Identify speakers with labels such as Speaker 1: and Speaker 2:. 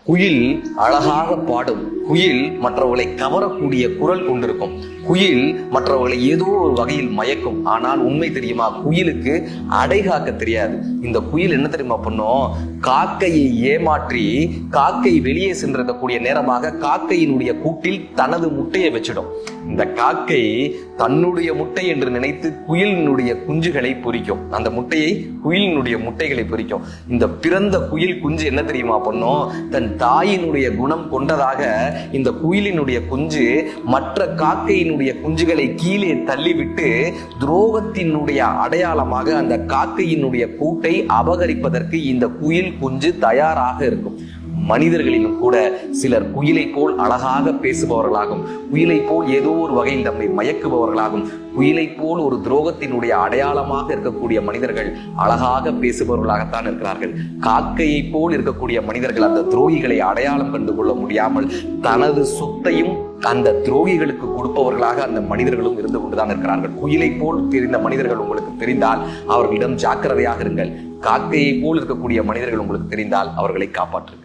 Speaker 1: குயில் அழகாக பாடும். குயில் மற்றவர்களை கவரக்கூடிய குரல் கொண்டிருக்கும். குயில் மற்றவர்களை ஏதோ ஒரு வகையில் மயக்கும். ஆனால் உண்மை தெரியுமா, குயிலுக்கு அடை காக்க தெரியாது. இந்த குயில் என்ன தெரியுமா பண்ணும், காக்கையை ஏமாற்றி காக்கை வெளியே சென்றிருக்கக்கூடிய நேரமாக காக்கையினுடைய கூட்டில் தனது முட்டையை வச்சிடும். இந்த காக்கை தன்னுடைய முட்டை என்று நினைத்து குயிலினுடைய குஞ்சுகளை பொரிக்கும். அந்த முட்டையை குயிலினுடைய முட்டைகளை பொரிக்கும். இந்த பிறந்த குயில் குஞ்சு என்ன தெரியுமா பண்ணும், தன் தாயினுடைய குணம் கொண்டதாக இந்த குயிலினுடைய குஞ்சு மற்ற காக்கையினுடைய குஞ்சுகளை கீழே தள்ளிவிட்டு துரோகத்தினுடைய அடையாளமாக அந்த காக்கையினுடைய கூட்டை அபகரிப்பதற்கு இந்த குயில் குஞ்சு தயாராக இருக்கும். மனிதர்களிலும் கூட சிலர் குயிலை போல் அழகாக பேசுபவர்களாகும், குயிலை போல் ஏதோ ஒரு வகையில் நம்மை மயக்குபவர்களாகும், குயிலை போல் ஒரு துரோகத்தினுடைய அடையாளமாக இருக்கக்கூடிய மனிதர்கள் அழகாக பேசுபவர்களாகத்தான் இருக்கிறார்கள். காக்கையை போல் இருக்கக்கூடிய மனிதர்கள் அந்த துரோகிகளை அடையாளம் கண்டு கொள்ள முடியாமல் தனது சொத்தையும் அந்த துரோகிகளுக்கு கொடுப்பவர்களாக அந்த மனிதர்களும் இருந்து கொண்டுதான் இருக்கிறார்கள். குயிலை போல் தெரிந்த மனிதர்கள் உங்களுக்கு தெரிந்தால் அவர்களிடம் ஜாக்கிரதையாக இருங்கள். காக்கையை போல் இருக்கக்கூடிய மனிதர்கள் உங்களுக்கு தெரிந்தால் அவர்களை காப்பாற்றுங்கள்.